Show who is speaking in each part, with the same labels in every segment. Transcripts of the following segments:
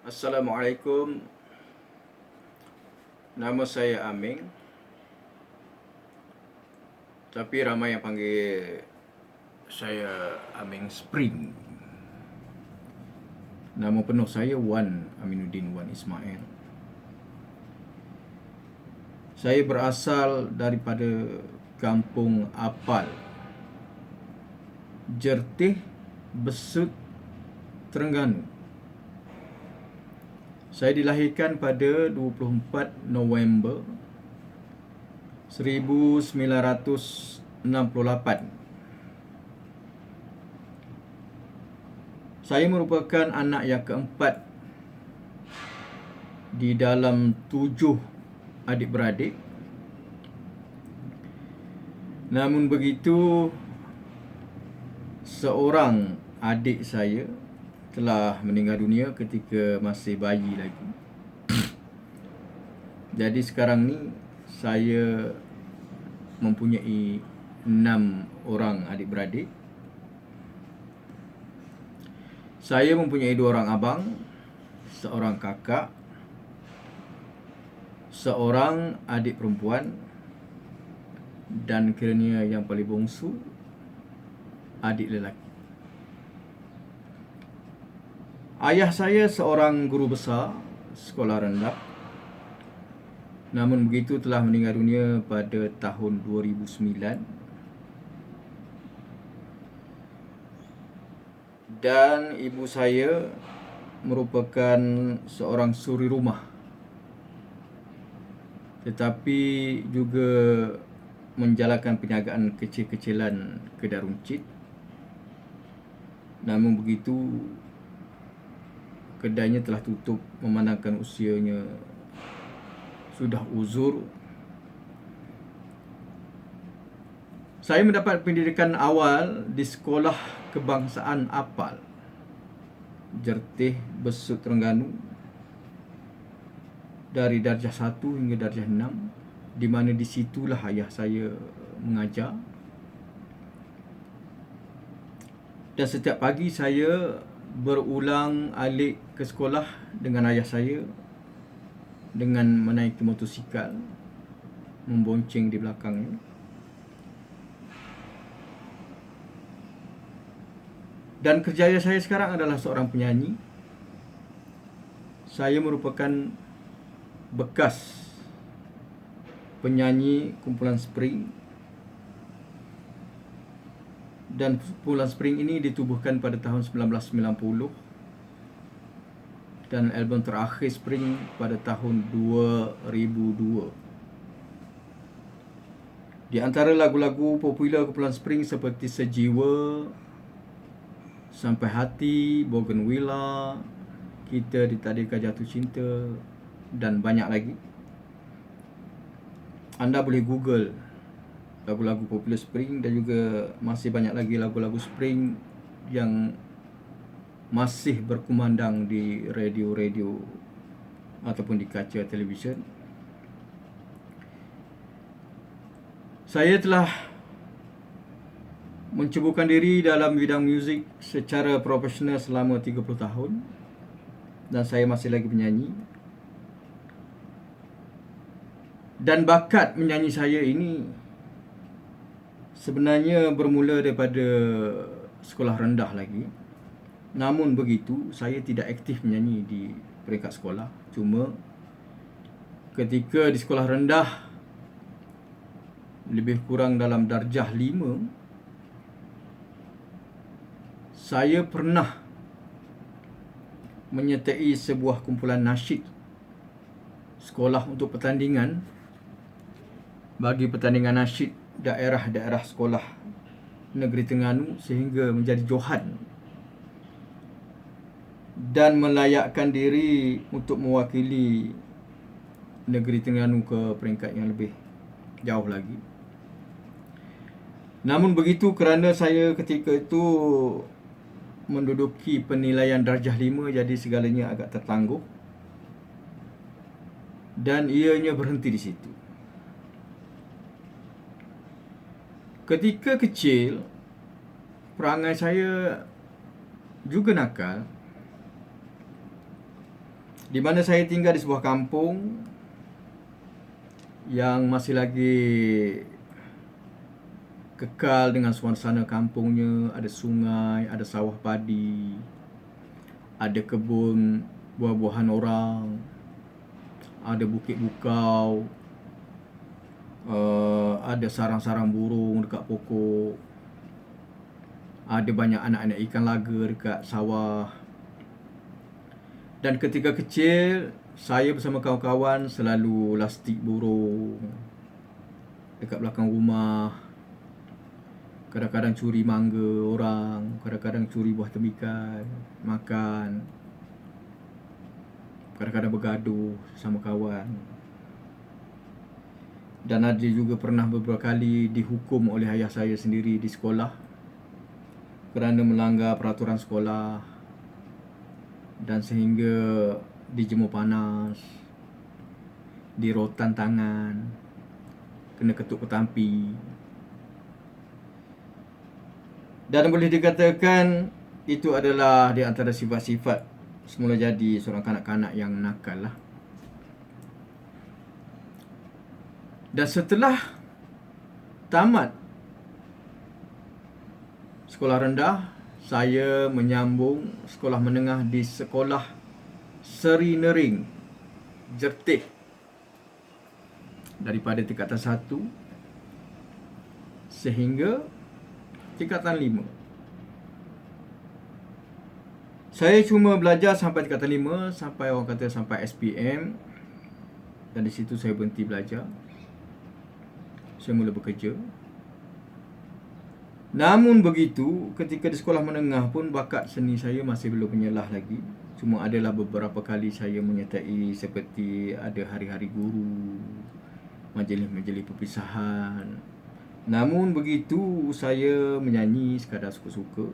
Speaker 1: Assalamualaikum. Nama saya Aming, tapi ramai yang panggil saya Aming Spring. Nama penuh saya Wan Aminuddin Wan Ismail. Saya berasal daripada Kampung Apal, Jertih, Besut, Terengganu. Saya dilahirkan pada 24 November 1968. Saya merupakan anak yang keempat di dalam 7 adik-beradik. Namun begitu, seorang adik saya telah meninggal dunia ketika masih bayi lagi. Jadi sekarang ni saya mempunyai 6 orang adik-beradik. Saya mempunyai 2 orang abang, seorang kakak, seorang adik perempuan, dan kiranya yang paling bongsu, adik lelaki. Ayah saya seorang guru besar sekolah rendah. Namun begitu telah meninggal dunia pada tahun 2009. Dan ibu saya merupakan seorang suri rumah, tetapi juga menjalankan perniagaan kecil-kecilan kedai runcit. Namun begitu, kedainya telah tutup memandangkan usianya sudah uzur. Saya mendapat pendidikan awal di Sekolah Kebangsaan Apal, Jertih, Besut, Terengganu, dari darjah 1 hingga darjah 6, di mana di situlah ayah saya mengajar. Dan setiap pagi saya berulang alik ke sekolah dengan ayah saya dengan menaiki motosikal, membonceng di belakangnya. Dan kerjaya saya sekarang adalah seorang penyanyi. Saya merupakan bekas penyanyi kumpulan Spring. Dan kumpulan Spring ini ditubuhkan pada tahun 1990. Dan album terakhir Spring pada tahun 2002. Di antara lagu-lagu popular kumpulan Spring seperti Sejiwa, Sampai Hati, Bougainvillea, Kita Ditakdirkan Jatuh Cinta, dan banyak lagi. Anda boleh Google lagu-lagu popular Spring, dan juga masih banyak lagi lagu-lagu Spring yang masih berkumandang di radio-radio ataupun di kaca televisyen. Saya telah menceburkan diri dalam bidang muzik secara profesional selama 30 tahun, dan saya masih lagi penyanyi. Dan bakat menyanyi saya ini sebenarnya bermula daripada sekolah rendah lagi. Namun begitu, saya tidak aktif menyanyi di peringkat sekolah. Cuma ketika di sekolah rendah, lebih kurang dalam darjah 5, saya pernah menyertai sebuah kumpulan nasyid sekolah untuk pertandingan, bagi pertandingan nasyid daerah-daerah sekolah negeri Terengganu, sehingga menjadi johan dan melayakkan diri untuk mewakili negeri Terengganu ke peringkat yang lebih jauh lagi. Namun begitu, kerana saya ketika itu menduduki penilaian darjah 5, jadi segalanya agak tertangguh, dan ianya berhenti di situ. Ketika kecil, perangai saya juga nakal. di mana saya tinggal di sebuah kampung yang masih lagi kekal dengan suasana kampungnya. Ada sungai, ada sawah padi, ada kebun buah-buahan orang, ada bukit bukau, ada sarang-sarang burung dekat pokok, ada banyak anak-anak ikan laga dekat sawah. Dan ketika kecil, saya bersama kawan-kawan selalu lastik burung dekat belakang rumah. Kadang-kadang curi mangga orang, kadang-kadang curi buah tembikai, makan. Kadang-kadang bergaduh sama kawan. Dan ada juga pernah beberapa kali dihukum oleh ayah saya sendiri di sekolah kerana melanggar peraturan sekolah, dan sehingga dijemur panas, dirotan tangan, kena ketuk ketampi. Dan boleh dikatakan itu adalah di antara sifat-sifat semula jadi seorang kanak-kanak yang nakal lah. Dan setelah tamat sekolah rendah, saya menyambung sekolah menengah di sekolah Seri Nering, Jertih, daripada tingkatan 1 sehingga tingkatan 5. Saya cuma belajar sampai tingkatan 5, sampai orang kata sampai SPM, dan di situ saya berhenti belajar. Saya mula bekerja. Namun begitu, ketika di sekolah menengah pun bakat seni saya masih belum menyelah lagi. Cuma adalah beberapa kali saya menyertai seperti ada hari-hari guru, majlis-majlis perpisahan. Namun begitu, saya menyanyi sekadar suka-suka.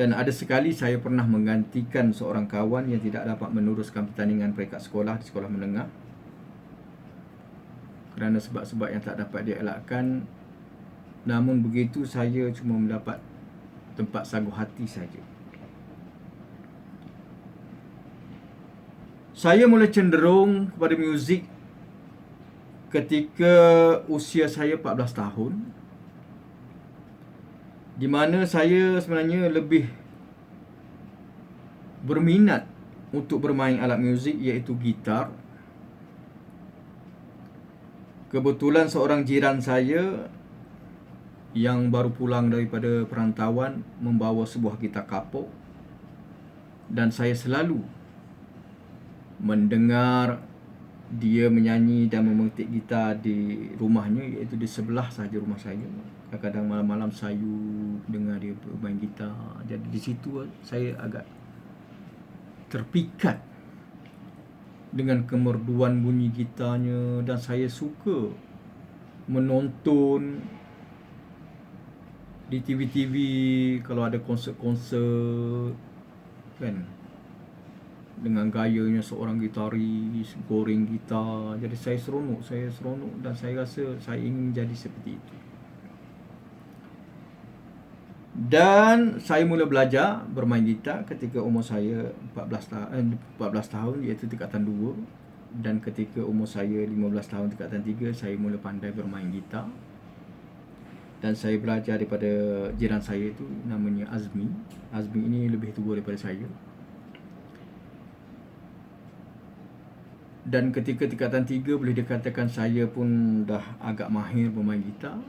Speaker 1: Dan ada sekali saya pernah menggantikan seorang kawan yang tidak dapat meneruskan pertandingan peringkat sekolah di sekolah menengah kerana sebab-sebab yang tak dapat dielakkan. Namun begitu, saya cuma mendapat tempat sagu hati saja. Saya mula cenderung kepada muzik ketika usia saya 14 tahun, di mana saya sebenarnya lebih berminat untuk bermain alat muzik, iaitu gitar. Kebetulan seorang jiran saya yang baru pulang daripada perantauan membawa sebuah gitar kapuk, dan saya selalu mendengar dia menyanyi dan memetik gitar di rumahnya, iaitu di sebelah sahaja rumah saya. Kadang-kadang malam-malam sayu dengar dia bermain gitar. Jadi di situ saya agak terpikat dengan kemerduan bunyi gitarnya, dan saya suka menonton di TV-TV kalau ada konsert-konsert kan, dengan gayanya seorang gitaris goreng gitar. Jadi saya seronok dan saya rasa saya ingin menjadi seperti itu. Dan saya mula belajar bermain gitar ketika umur saya 14 tahun, iaitu tingkatan 2. Dan ketika umur saya 15 tahun, tingkatan 3, saya mula pandai bermain gitar. Dan saya belajar daripada jiran saya itu, namanya Azmi. Azmi ini lebih tua daripada saya. Dan ketika tingkatan 3, boleh dikatakan saya pun dah agak mahir bermain gitar.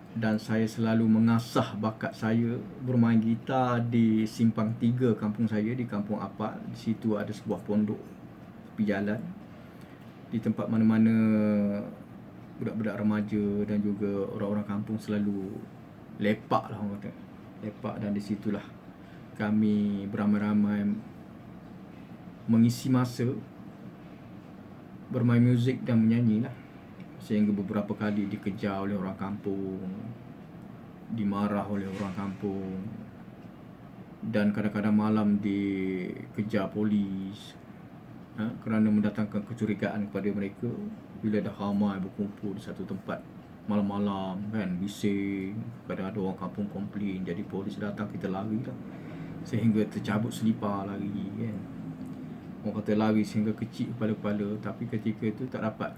Speaker 1: Dan saya selalu mengasah bakat saya bermain gitar di Simpang 3 kampung saya, di Kampung Apat. Di situ ada sebuah pondok tepi jalan, di tempat mana-mana budak-budak remaja dan juga orang-orang kampung selalu lepak lah, orang kata lepak. Dan di situlah kami beramai-ramai mengisi masa bermain muzik dan menyanyi lah. Sehingga beberapa kali dikejar oleh orang kampung, dimarah oleh orang kampung, dan kadang-kadang malam dikejar polis kerana mendatangkan kecurigaan kepada mereka bila dah ramai berkumpul di satu tempat malam-malam kan, bising. Kadang ada orang kampung komplain, jadi polis datang, kita lari lah, sehingga tercabut selipar lari kan. Orang kata kita lari sehingga kecil kepala-kepala, tapi ketika itu tak dapat,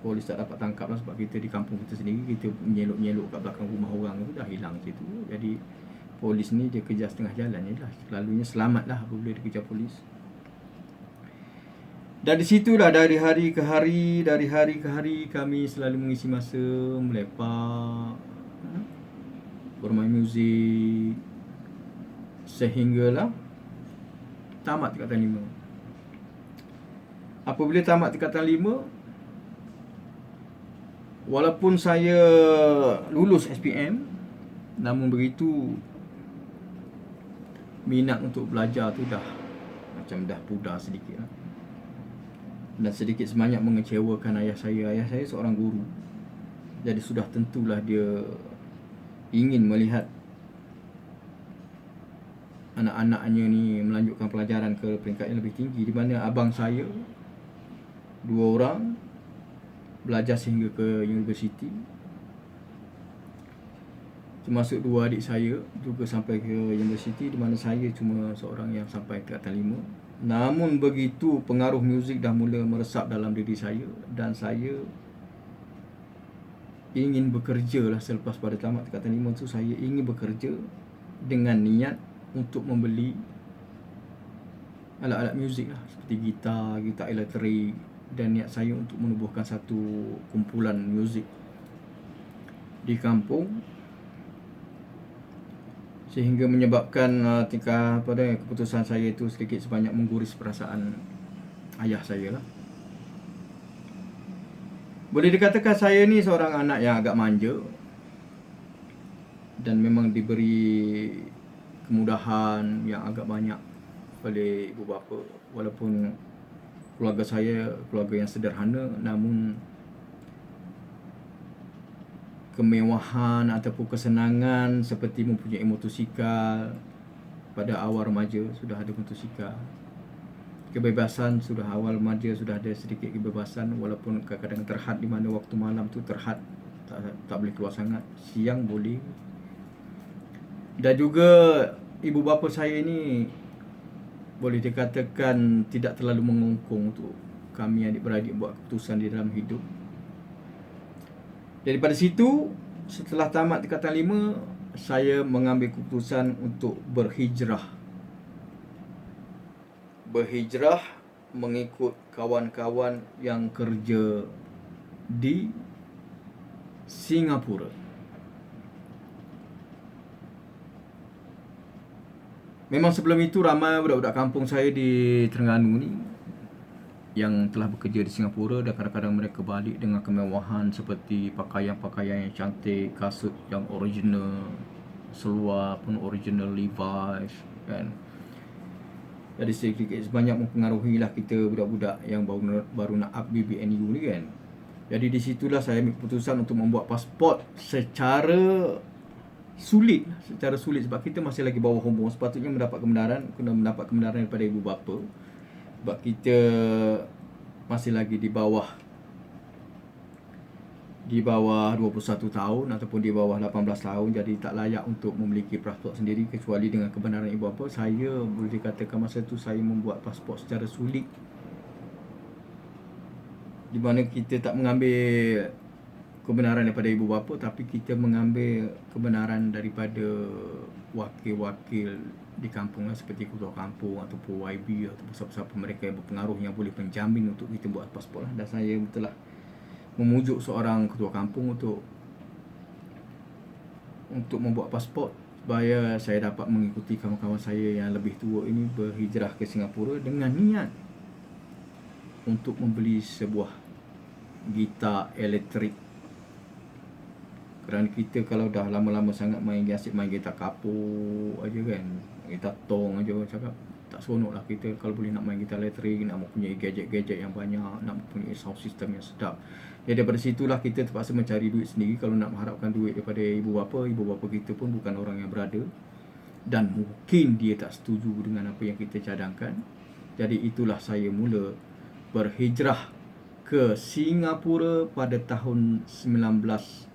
Speaker 1: polis tak dapat tangkap lah, sebab kita di kampung kita sendiri, kita menyelok-nyelok kat belakang rumah orang tu dah hilang situ. Jadi polis ni dia kejar setengah jalan je lah, selalunya selamat lah apabila dia kejar polis. Dan di situlah dari hari ke hari kami selalu mengisi masa melepak, bermain muzik, sehinggalah tamat tingkatan 5. Apabila tamat tingkatan 5, walaupun saya lulus SPM, namun begitu minat untuk belajar tu dah macam dah pudar sedikit lah. Dan sedikit sebanyak mengecewakan ayah saya. Ayah saya seorang guru, jadi sudah tentulah dia ingin melihat anak-anaknya ni melanjutkan pelajaran ke peringkat yang lebih tinggi, di mana abang saya 2 orang belajar sehingga ke universiti, termasuk 2 adik saya juga sampai ke universiti, di mana saya cuma seorang yang sampai tingkatan 5. Namun begitu pengaruh muzik dah mula meresap dalam diri saya, dan saya ingin bekerja lah. Selepas pada tamat tingkatan 5 tu, saya ingin bekerja dengan niat untuk membeli alat-alat muzik lah, seperti gitar elektrik, dan niat saya untuk menubuhkan satu kumpulan muzik di kampung, sehingga menyebabkan keputusan saya itu sedikit sebanyak mengguris perasaan ayah saya lah. Boleh dikatakan saya ni seorang anak yang agak manja, dan memang diberi kemudahan yang agak banyak oleh ibu bapa. Walaupun keluarga saya keluarga yang sederhana, namun kemewahan ataupun kesenangan seperti mempunyai motosikal. Pada awal remaja sudah ada motosikal. Kebebasan sudah awal remaja sudah ada sedikit kebebasan, walaupun kadang-kadang terhad, di mana waktu malam tu terhad, tak boleh keluar sangat. Siang boleh. Dan juga ibu bapa saya ni boleh dikatakan tidak terlalu mengungkung untuk kami adik-beradik buat keputusan di dalam hidup. Daripada situ, setelah tamat tingkatan 5, saya mengambil keputusan untuk berhijrah mengikut kawan-kawan yang kerja di Singapura. Memang sebelum itu ramai budak-budak kampung saya di Terengganu ni yang telah bekerja di Singapura, dan kadang-kadang mereka balik dengan kemewahan seperti pakaian-pakaian yang cantik, kasut yang original, seluar pun original Levi's kan. Jadi sedikit sebanyak mempengaruhilah kita budak-budak yang baru nak up BBNU ni kan. Jadi di situlah saya ambil keputusan untuk membuat pasport secara sulit, sebab kita masih lagi bawah umur. Sepatutnya kena mendapat kebenaran daripada ibu bapa, sebab kita masih lagi di bawah 21 tahun ataupun di bawah 18 tahun. Jadi tak layak untuk memiliki pasport sendiri kecuali dengan kebenaran ibu bapa. Saya boleh dikatakan masa tu saya membuat pasport secara sulit, di mana kita tak mengambil kebenaran daripada ibu bapa, tapi kita mengambil kebenaran daripada wakil-wakil di kampung lah, seperti ketua kampung ataupun YB ataupun siapa-siapa mereka yang berpengaruh yang boleh menjamin untuk kita buat pasport lah. Dan saya telah memujuk seorang ketua kampung untuk membuat pasport, supaya saya dapat mengikuti kawan-kawan saya yang lebih tua ini berhijrah ke Singapura dengan niat untuk membeli sebuah gitar elektrik. Kerana kita kalau dah lama-lama sangat asyik main gitar kapur aja kan, gitar tong aja, cakap tak seronok lah. Kita kalau boleh nak main gitar elektrik, nak mempunyai gadget-gadget yang banyak, nak mempunyai sound system yang sedap. Jadi daripada situlah kita terpaksa mencari duit sendiri. Kalau nak mengharapkan duit daripada ibu bapa kita pun bukan orang yang berada, dan mungkin dia tak setuju dengan apa yang kita cadangkan. Jadi itulah saya mula berhijrah ke Singapura pada tahun 1987.